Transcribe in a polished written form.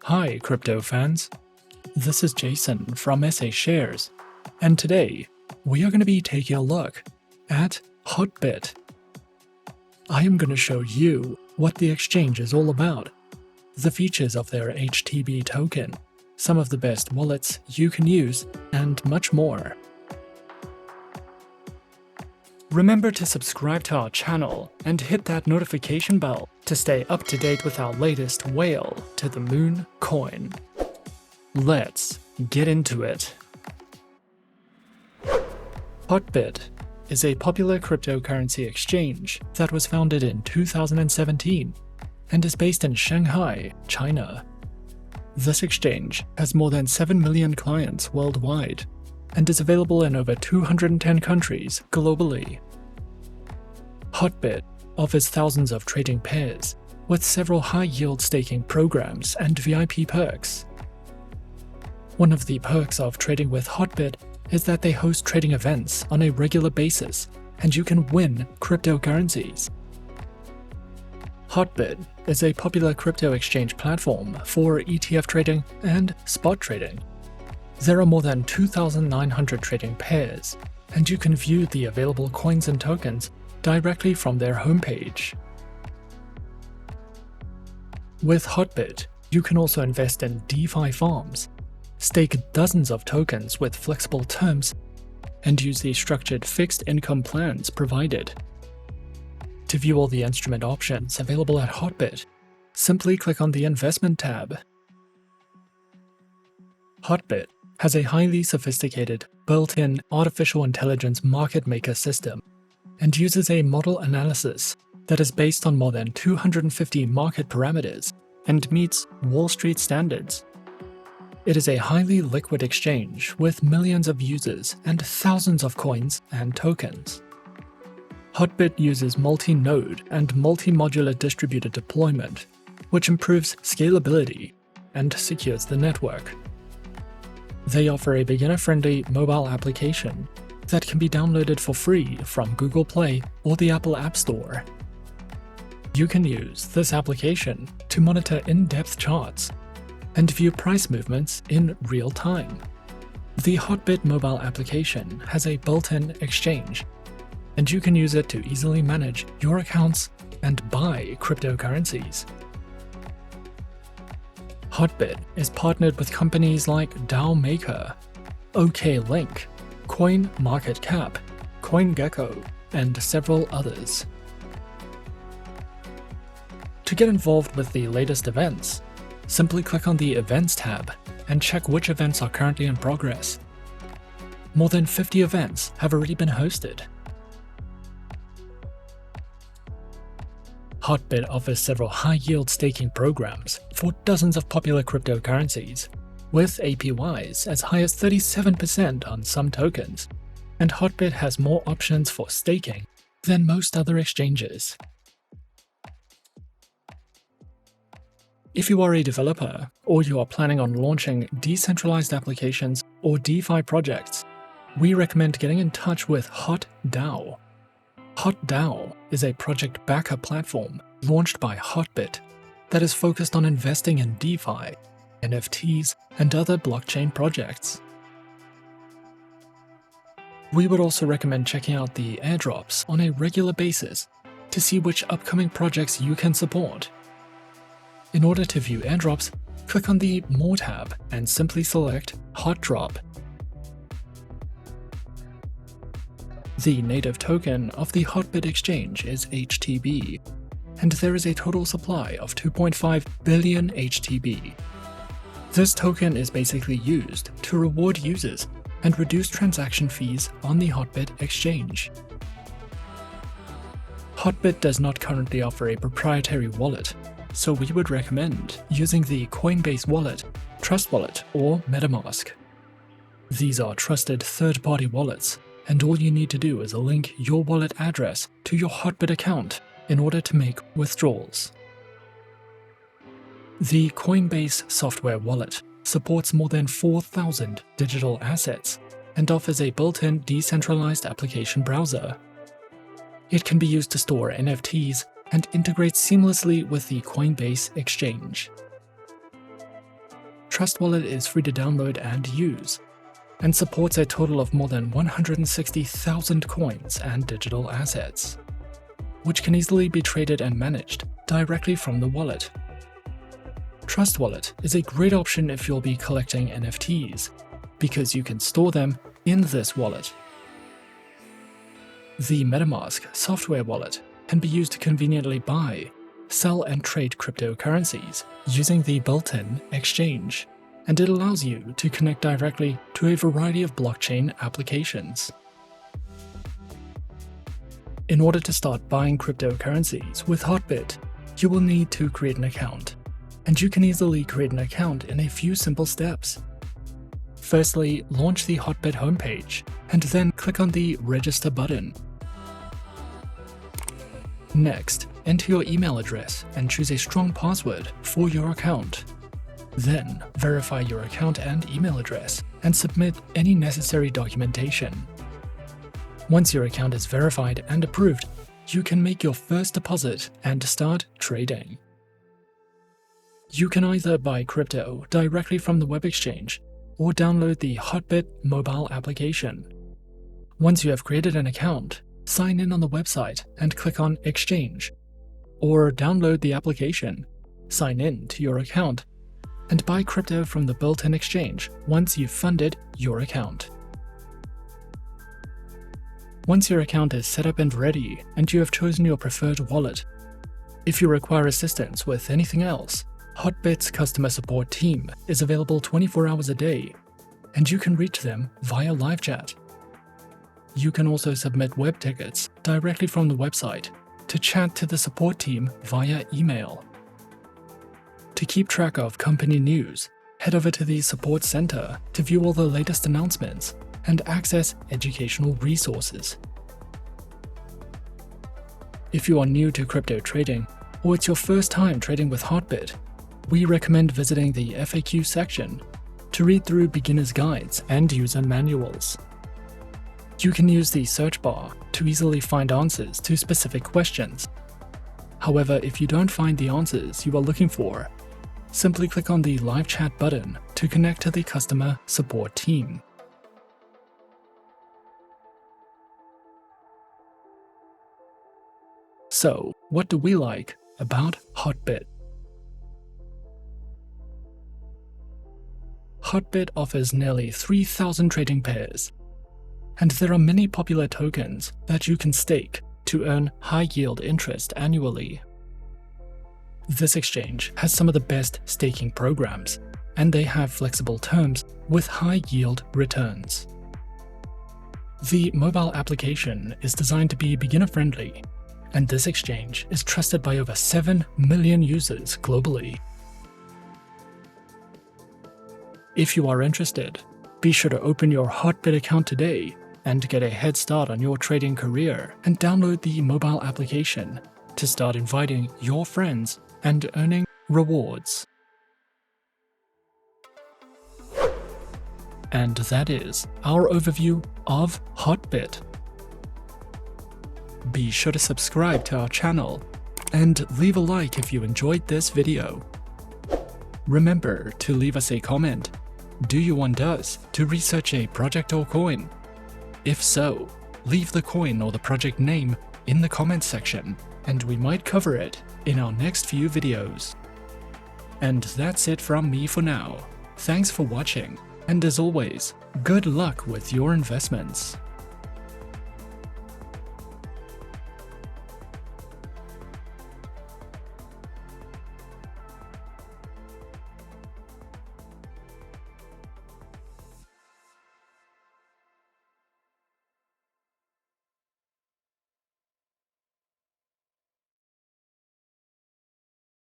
Hi, crypto fans. This is Jason from SA Shares, and today we are going to be taking a look at Hotbit. I am going to show you what the exchange is all about, the features of their HTB token, some of the best wallets you can use, and much more. Remember to subscribe to our channel and hit that notification bell to stay up to date with our latest whale to the moon coin. Let's get into it. Hotbit is a popular cryptocurrency exchange that was founded in 2017 and is based in Shanghai, China. This exchange has more than 7 million clients worldwide and is available in over 210 countries globally. Hotbit offers thousands of trading pairs with several high-yield staking programs and VIP perks. One of the perks of trading with Hotbit is that they host trading events on a regular basis and you can win cryptocurrencies. Hotbit is a popular crypto exchange platform for ETF trading and spot trading. There are more than 2,900 trading pairs, and you can view the available coins and tokens directly from their homepage. With Hotbit, you can also invest in DeFi farms, stake dozens of tokens with flexible terms, and use the structured fixed income plans provided. To view all the instrument options available at Hotbit, simply click on the Investment tab. Hotbit has a highly sophisticated, built-in artificial intelligence market maker system and uses a model analysis that is based on more than 250 market parameters and meets Wall Street standards. It is a highly liquid exchange with millions of users and thousands of coins and tokens. Hotbit uses multi-node and multi-modular distributed deployment, which improves scalability and secures the network. They offer a beginner-friendly mobile application that can be downloaded for free from Google Play or the Apple App Store. You can use this application to monitor in-depth charts and view price movements in real time. The Hotbit mobile application has a built-in exchange, and you can use it to easily manage your accounts and buy cryptocurrencies. Hotbit is partnered with companies like DAO Maker, OKLink, CoinMarketCap, CoinGecko, and several others. To get involved with the latest events, simply click on the Events tab and check which events are currently in progress. More than 50 events have already been hosted. Hotbit offers several high-yield staking programs for dozens of popular cryptocurrencies, with APYs as high as 37% on some tokens, and Hotbit has more options for staking than most other exchanges. If you are a developer, or you are planning on launching decentralized applications or DeFi projects, we recommend getting in touch with HotDAO. HotDAO is a project backup platform launched by Hotbit that is focused on investing in DeFi, NFTs, and other blockchain projects. We would also recommend checking out the airdrops on a regular basis to see which upcoming projects you can support. In order to view airdrops, click on the More tab and simply select Hot Drop. The native token of the Hotbit exchange is HTB, and there is a total supply of 2.5 billion HTB. This token is basically used to reward users and reduce transaction fees on the Hotbit exchange. Hotbit does not currently offer a proprietary wallet, so we would recommend using the Coinbase Wallet, Trust Wallet, or MetaMask. These are trusted third-party wallets, and all you need to do is link your wallet address to your Hotbit account in order to make withdrawals. The Coinbase software wallet supports more than 4,000 digital assets and offers a built-in decentralized application browser. It can be used to store NFTs and integrates seamlessly with the Coinbase exchange. Trust Wallet is free to download and use, and supports a total of more than 160,000 coins and digital assets, which can easily be traded and managed directly from the wallet. Trust Wallet is a great option if you'll be collecting NFTs, because you can store them in this wallet. The MetaMask software wallet can be used to conveniently buy, sell and trade cryptocurrencies using the built-in exchange, and it allows you to connect directly to a variety of blockchain applications. In order to start buying cryptocurrencies with Hotbit, you will need to create an account, and you can easily create an account in a few simple steps. Firstly, launch the Hotbit homepage, and then click on the Register button. Next, enter your email address and choose a strong password for your account. Then, verify your account and email address and submit any necessary documentation. Once your account is verified and approved, you can make your first deposit and start trading. You can either buy crypto directly from the web exchange or download the Hotbit mobile application. Once you have created an account, sign in on the website and click on Exchange, or download the application, sign in to your account, and buy crypto from the built-in exchange once you've funded your account. Once your account is set up and ready, and you have chosen your preferred wallet, if you require assistance with anything else, Hotbit's customer support team is available 24 hours a day, and you can reach them via live chat. You can also submit web tickets directly from the website to chat to the support team via email. To keep track of company news, head over to the support center to view all the latest announcements and access educational resources. If you are new to crypto trading, or it's your first time trading with Hotbit, we recommend visiting the FAQ section to read through beginner's guides and user manuals. You can use the search bar to easily find answers to specific questions. However, if you don't find the answers you are looking for, simply click on the live chat button to connect to the customer support team. So, what do we like about Hotbit? Hotbit offers nearly 3,000 trading pairs, and there are many popular tokens that you can stake to earn high-yield interest annually. This exchange has some of the best staking programs, and they have flexible terms with high-yield returns. The mobile application is designed to be beginner-friendly, and this exchange is trusted by over 7 million users globally. If you are interested, be sure to open your Hotbit account today and get a head start on your trading career, and download the mobile application to start inviting your friends and earning rewards. And that is our overview of Hotbit. Be sure to subscribe to our channel and leave a like if you enjoyed this video. Remember to leave us a comment. Do you want us to research a project or coin? If so, leave the coin or the project name in the comments section, and we might cover it in our next few videos. And that's it from me for now. Thanks for watching, and as always, good luck with your investments.